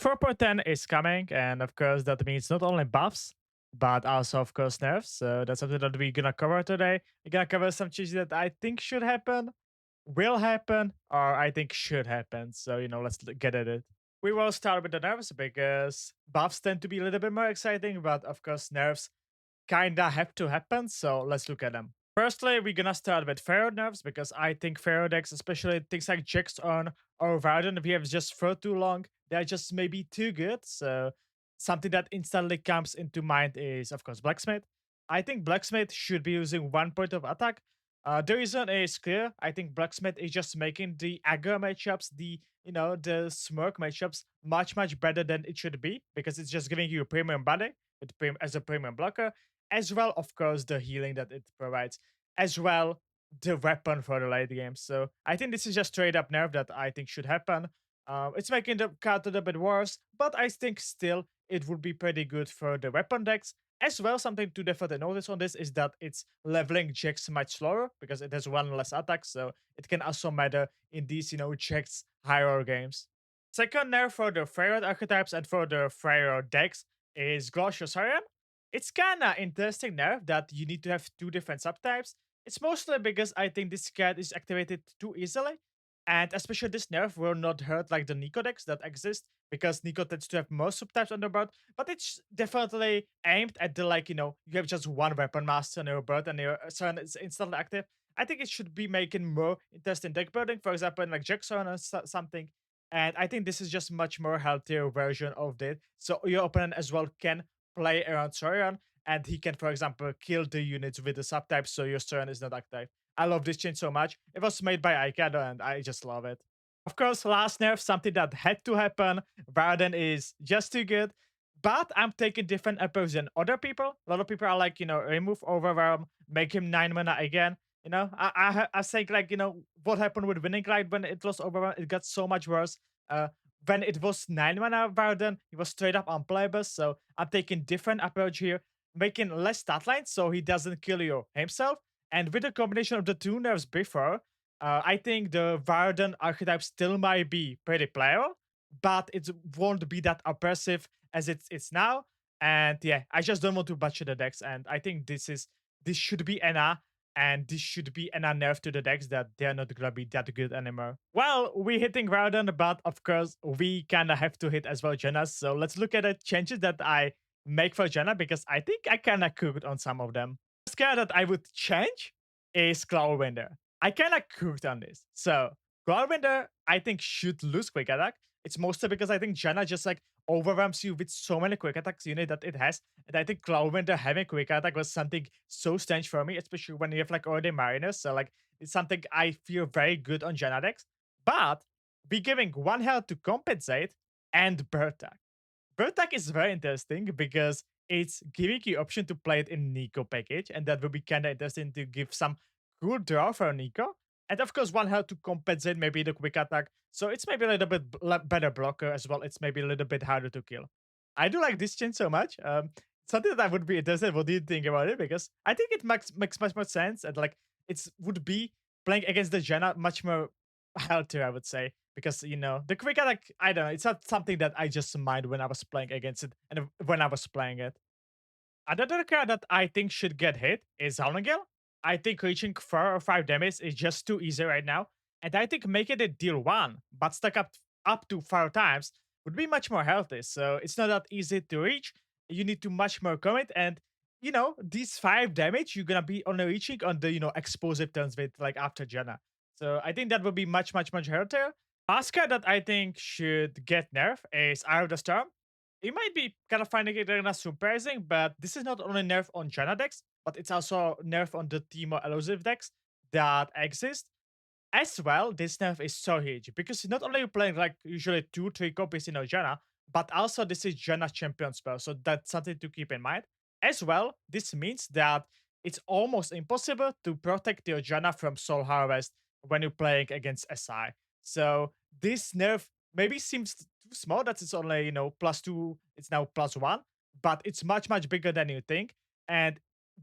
Patch 4.10 is coming, and of course, that means not only buffs, but also, of course, nerfs. So that's something that we're gonna cover today. We're gonna cover some changes that I think should happen, will happen, or I think should happen. So, let's get at it. We will start with the nerfs because buffs tend to be a little bit more exciting, but of course, nerfs kinda have to happen. So let's look at them. Firstly, we're gonna start with Pharaoh nerfs because I think Pharaoh decks, especially things like Jayce on or Warden, we have just for too long. They're just maybe too good. So something that instantly comes into mind is, of course, Blacksmith. I think Blacksmith should be using 1 point of attack. The reason is clear. I think Blacksmith is just making the aggro matchups, the smirk matchups much better than it should be because it's just giving you a premium body as a premium blocker, as well, of course, the healing that it provides, as well, the weapon for the late game. So I think this is just straight up nerf that I think should happen. It's making the card a little bit worse, but I think still it would be pretty good for the weapon decks. As well, something to definitely notice on this is that it's leveling Jayce much slower because it has one less attack, so it can also matter in these, Jayce higher games. Second nerf for the Frejlord archetypes and for the Frejlord decks is Glacial Saurian. It's kinda interesting nerf that you need to have two different subtypes. It's mostly because I think this card is activated too easily, and especially this nerf will not hurt like the Nico decks that exist because Nico tends to have more subtypes on the board, but it's definitely aimed at the you have just one weapon master on your board and your Saurian is instantly active. I think it should be making more interesting deck building, for example, in like Jackson or something. And I think this is just much more healthier version of it. So your opponent as well can play around Saurian, and he can, for example, kill the units with the subtype, so your Saurian is not active. I love this change so much. It was made by Aikado, and I just love it. Of course, last nerf, something that had to happen. Warden is just too good, but I'm taking different approach than other people. A lot of people are like, remove Overwhelm, make him 9 mana again. I think like, what happened with Winning Light when it was Overwhelm, it got so much worse. Uh, when it was 9 mana Warden, he was straight up unplayable. So I'm taking different approach here, making less stat lines so he doesn't kill you himself. And with the combination of the two nerfs before, I think the Warden archetype still might be pretty playable, but it won't be that oppressive as it's now. And yeah, I just don't want to butcher the decks. And I think this should be Anna, and this should be an nerf to the decks that they're not gonna be that good anymore. Well, we're hitting Rowden, but of course we kinda have to hit as well Janna. So let's look at the changes that I make for Janna because I think I kinda cooked on some of them. The card that I would change is Cloudwinder. I kinda cooked on this. So Cloudwinder, I think, should lose quick attack. It's mostly because I think Janna just like overwhelms you with so many quick attacks unit that it has. And I think Cloudwinder having quick attack was something so strange for me, especially when you have like already Mariners. So like it's something I feel very good on Janna decks. But be giving one health to compensate and BaJAtak. BaJAtak is very interesting because it's giving you option to play it in Nico package, and that will be kind of interesting to give some cool draw for Nico. And of course, one health to compensate maybe the quick attack. So it's maybe a little bit better blocker as well. It's maybe a little bit harder to kill. I do like this change so much. Something that I would be interested. What do you think about it? Because I think it makes much more sense, and like it would be playing against the Janna much more healthier, I would say, because the quick attack. I don't know. It's not something that I just mind when I was playing against it, and when I was playing it. Another card that I think should get hit is Howling Gale. I think reaching 4 or 5 damage is just too easy right now. And I think making it deal 1, but stack up to 4 times would be much more healthy. So it's not that easy to reach. You need to much more commit. And, these 5 damage, you're going to be only reaching on the, explosive turns with like after Janna. So I think that would be much healthier. Last card that I think should get nerf is Eye of the Storm. You might be kind of finding it kind of surprising, but this is not only nerf on Janna decks, but it's also nerf on the Teemo elusive decks that exist. As well, this nerf is so huge because not only you're playing like usually 2-3 copies in Janna, but also this is Janna champion spell, so that's something to keep in mind. As well, this means that it's almost impossible to protect your Janna from Soul Harvest when you're playing against SI. So this nerf maybe seems too small that it's only, +2, it's now +1, but it's much bigger than you think. And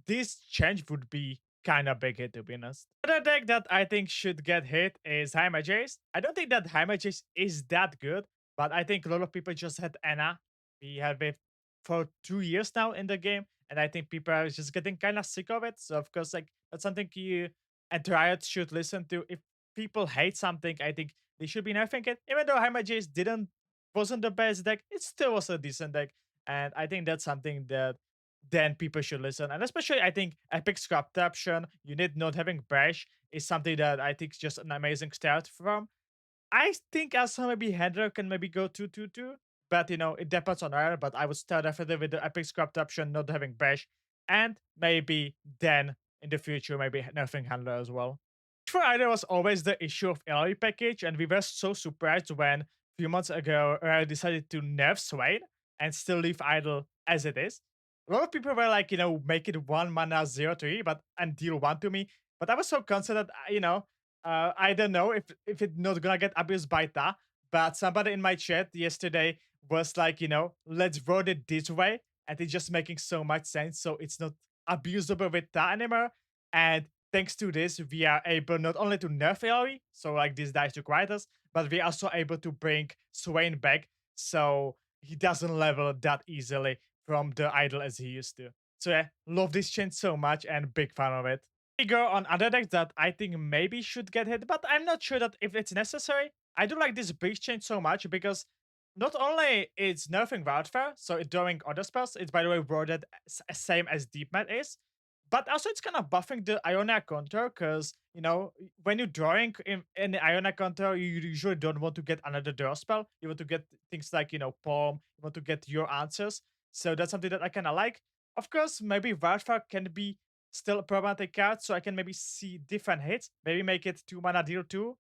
this change would be kind of big hit, to be honest. Another deck that I think should get hit is Heimer Jayce. I don't think that Heimer Jayce is that good, But I think a lot of people just had Anna. We have it for 2 years now in the game, and I think people are just getting kind of sick of it. So of course, like that's something you and Riot should listen to. If people hate something, I think they should be nerfing it. Even though Heimer Jayce didn't wasn't the best deck, it still was a decent deck, and I think that's something that then people should listen. And especially, I think Epic Scrap option, you need not having Brash is something that I think is just an amazing start from. I think also maybe Hendra can maybe go 2-2-2, but it depends on her. But I would start definitely with the Epic Scrap option, not having Brash, and maybe then in the future, maybe nerfing Handler as well. For Idol was always the issue of LE package, and we were so surprised when a few months ago I decided to nerf Swain and still leave Idol as it is. A lot of people were like, make it 1 mana 0-3, but and deal 1 to me. But I was so concerned that, I don't know if it's not gonna get abused by Ta, but somebody in my chat yesterday was like, let's word it this way, and it's just making so much sense. So it's not abusable with Ta anymore. And thanks to this, we are able not only to nerf AoE, so like these dice to us, but we are also able to bring Swain back, so he doesn't level that easily from the idol as he used to. So yeah, love this change so much and big fan of it. Go on other decks that I think maybe should get hit, but I'm not sure that if it's necessary. I do like this bridge change so much because not only it's nerfing Wildfire, so it's doing other spells, it's by the way worded same as Deep Mat is, but also it's kind of buffing the Ionia counter because, when you're drawing in the Ionia counter, you usually don't want to get another draw spell. You want to get things like, Palm, you want to get your answers. So that's something that I kind of like. Of course, maybe Wildfire can be still a problematic card, so I can maybe see different hits. Maybe make it 2 mana deal 2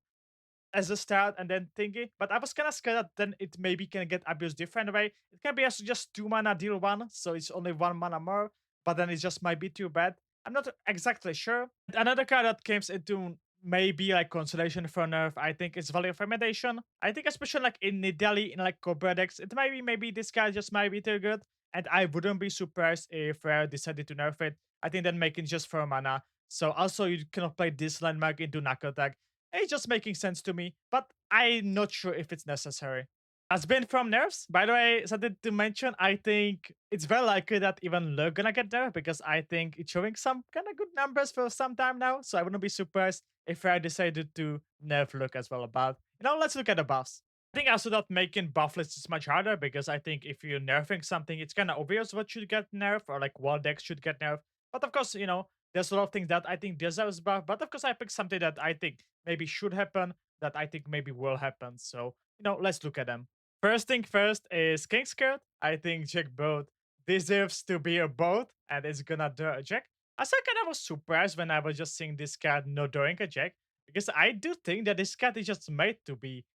as a start and then thingy. But I was kind of scared that then it maybe can get abused different way. It can be also just 2 mana deal 1, so it's only 1 mana more, but then it just might be too bad. I'm not exactly sure. Another card that comes into maybe like consolation for nerf, I think is Value of Imitation. I think especially like in Nidalee, in like Cobra decks, it maybe this card just might be too good. And I wouldn't be surprised if Rare decided to nerf it. I think then making just 4 mana. So also you cannot play this landmark into Nukkle attack. It's just making sense to me, but I'm not sure if it's necessary. Has been from nerfs. By the way, something to mention, I think it's very likely that even Lurk gonna get nerfed because I think it's showing some kind of good numbers for some time now. So I wouldn't be surprised if I decided to nerf Lurk as well. But let's look at the buffs. I think also that making buff lists is much harder because I think if you're nerfing something, it's kind of obvious what should get nerfed or like what decks should get nerfed. But of course, there's a lot of things that I think deserves buff. But of course, I picked something that I think maybe should happen, that I think maybe will happen. So, let's look at them. First thing first is Kingscourt. I think Jack Boat deserves to be a boat and it's gonna do a Jack. I kind of was surprised when I was just seeing this card not doing a Jack because I do think that this card is just made to be,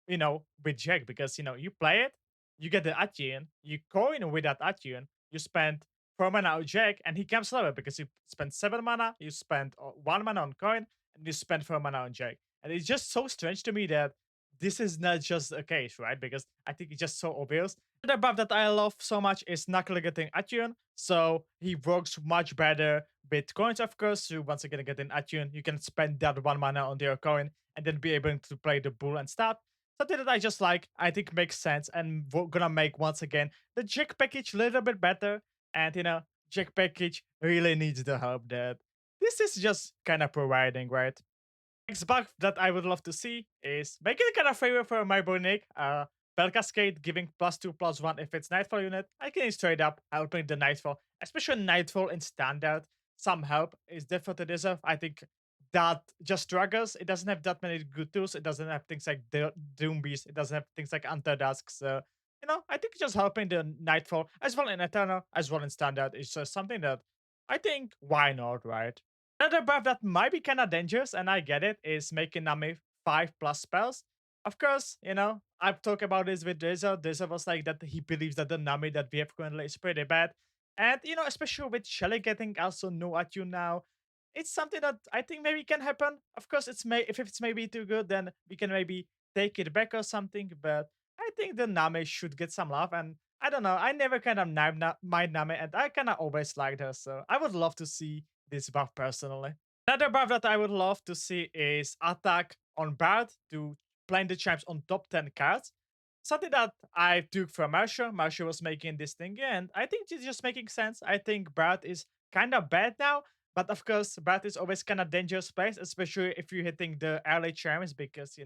with Jack because, you play it, you get the Atchian, you coin with that Atchian, you spend 4 mana on Jack, and he comes lower because you spend 7 mana, you spend 1 mana on coin, and you spend 4 mana on Jack. And it's just so strange to me that this is not just a case, right? Because I think it's just so obvious. The buff that I love so much is Nukkle getting Atchian, so he works much better with coins, of course. So once again, getting Atchian, you can spend that 1 mana on your coin and then be able to play the bull and stuff. Something that I just like, I think makes sense, and we're gonna make once again the Jack package a little bit better. And Jack package really needs the help that this is just kind of providing, right? Next bug that I would love to see is making it kind of favor for my boy Nick. Cascade giving +2/+1 if it's Nightfall unit. I can straight up helping the Nightfall, especially Nightfall in standard. Some help is definitely deserve. I think that just struggles. It doesn't have that many good tools. It doesn't have things like the Doom Beast. It doesn't have things like Anti-Dusk. So, I think just helping the Nightfall as well in Eternal, as well in standard is just something that I think why not, right? Another buff that might be kind of dangerous, and I get it, is making Nami 5+ spells. Of course, I've talked about this with Deza. Deza was like that he believes that the Nami that we have currently is pretty bad. And, especially with Shelly getting also no at you now, it's something that I think maybe can happen. Of course, if it's maybe too good, then we can maybe take it back or something. But I think the Nami should get some love. And I don't know, I never kind of mind Nami, and I kind of always liked her. So I would love to see this buff personally. Another buff that I would love to see is attack on Bard to blind the champs on top 10 cards. Something that I took from Marsha. Marsha was making this thing, and I think it's just making sense. I think Bart is kind of bad now, but of course, Bart is always kind of dangerous place, especially if you're hitting the early charms, because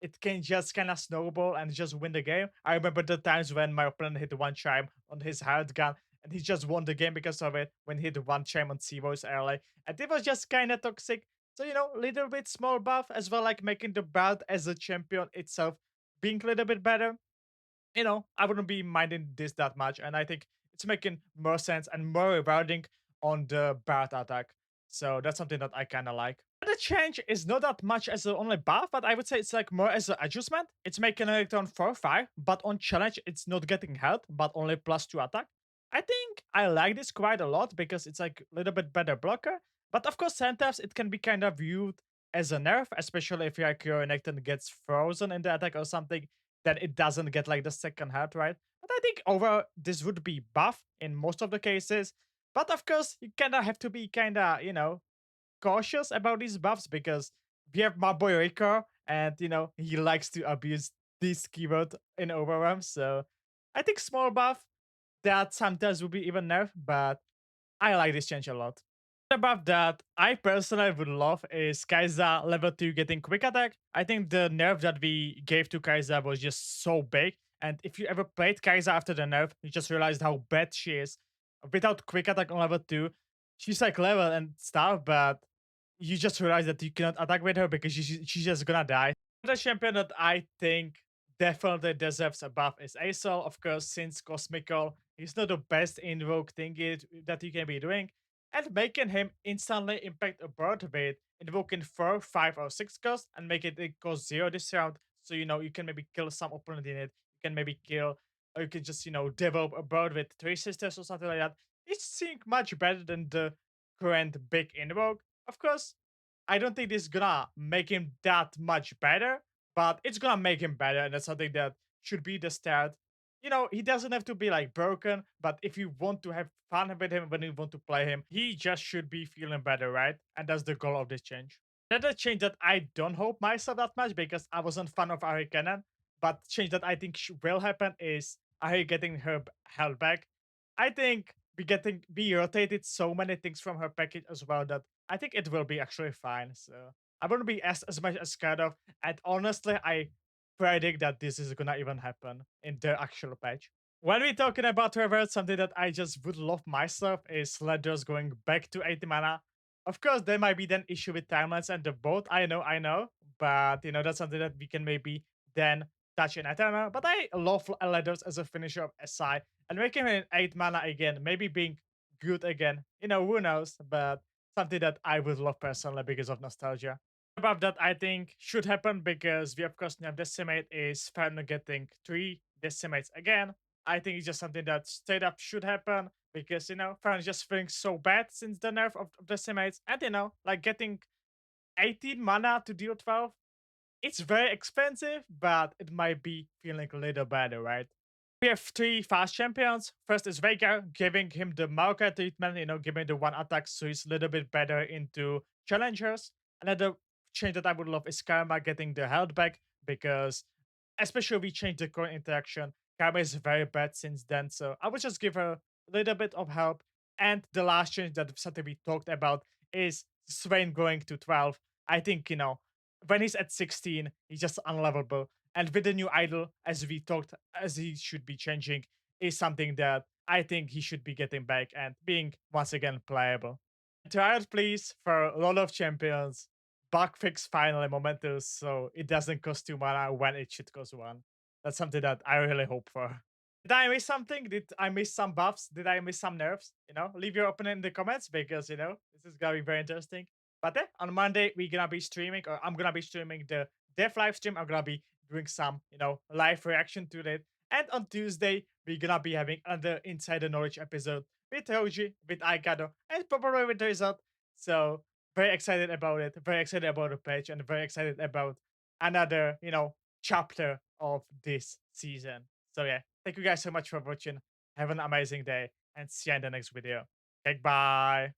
it can just kind of snowball and just win the game. I remember the times when my opponent hit one charm on his hard gun, and he just won the game because of it when he hit one charm on Seavoice early, and it was just kind of toxic. So little bit small buff as well, like making the Bart as a champion itself being a little bit better, I wouldn't be minding this that much. And I think it's making more sense and more rewarding on the BaJAtak. So that's something that I kind of like. The change is not that much as the only buff, but I would say it's like more as an adjustment. It's making Renekton 4-5, but on challenge, it's not getting health, but only +2 attack. I think I like this quite a lot because it's like a little bit better blocker. But of course, sometimes it can be kind of viewed as a nerf, especially if like your Renekton gets frozen in the attack or something, then it doesn't get like the second health, right? But I think overall, this would be buff in most of the cases. But of course, you kind of have to be kind of, cautious about these buffs because we have my boy Rico, and he likes to abuse this keyword in overwhelm. So I think small buff that sometimes will be even nerf, but I like this change a lot. Above that, I personally would love is Kai'Sa level 2 getting quick attack. I think the nerf that we gave to Kai'Sa was just so big. And if you ever played Kai'Sa after the nerf, you just realized how bad she is. Without quick attack on level 2, she's like level and stuff, but you just realize that you cannot attack with her because she's just gonna die. The champion that I think definitely deserves a buff is Asol, of course, since Cosmical. He's not the best invoke thing that you can be doing, and making him instantly impact a bird with invoking 4, 5, or 6 cost and make it cost 0 this round. So you can maybe kill some opponent in it. You can maybe kill, or you can just develop a bird with 3 sisters or something like that. It's seeing much better than the current big invoke. Of course, I don't think this is gonna make him that much better, but it's gonna make him better, and that's something that should be the start. He doesn't have to be like broken, but if you want to have fun with him when you want to play him, he just should be feeling better, right? And that's the goal of this change. Another change that I don't hope myself that much because I wasn't fan of Ahri Cannon, but change that I think will happen is Ahri getting her health back. I think we rotated so many things from her package as well that I think it will be actually fine. So I wouldn't be as much as scared of. And honestly, I predict that this is gonna even happen in the actual patch. When we're talking about reverse, something that I just would love myself is Ledros going back to 80 mana. Of course, there might be an issue with timelines and the boat. I know, but that's something that we can maybe then touch in Eternal. But I love Ledros as a finisher of SI and making him 8 mana again, maybe being good again. Who knows? But something that I would love personally because of nostalgia. Above that, I think should happen because we of course have Decimate is finally getting 3 Decimates again. I think it's just something that straight up should happen because Farron is just feeling so bad since the nerf of Decimates, and like getting 18 mana to deal 12. It's very expensive, but it might be feeling a little better, right? We have 3 fast champions. First is Veigar, giving him the Maokai treatment, giving the 1 attack so he's a little bit better into challengers. Another change that I would love is Karma getting the health back because, especially if we change the core interaction, Karma is very bad since then. So I would just give her a little bit of help. And the last change that something we talked about is Swain going to 12. I think, when he's at 16, he's just unlovable. And with the new idol, as we talked, as he should be changing, is something that I think he should be getting back and being once again playable. Triad, please, for a lot of champions, bugfix finally Momentous so it doesn't cost 2 mana when it should cost 1. That's something that I really hope for. Did I miss something? Did I miss some buffs? Did I miss some nerfs? Leave your opinion in the comments because, this is gonna be very interesting. But on Monday, we're gonna be streaming, or I'm gonna be streaming the dev live stream. I'm gonna be doing some, live reaction to it. And on Tuesday, we're gonna be having another Insider Knowledge episode with Roji, with Aikado, and probably with the result. So very excited about it. Very excited about the patch, and very excited about another, chapter of this season. So yeah, thank you guys so much for watching. Have an amazing day, and see you in the next video. Okay, bye.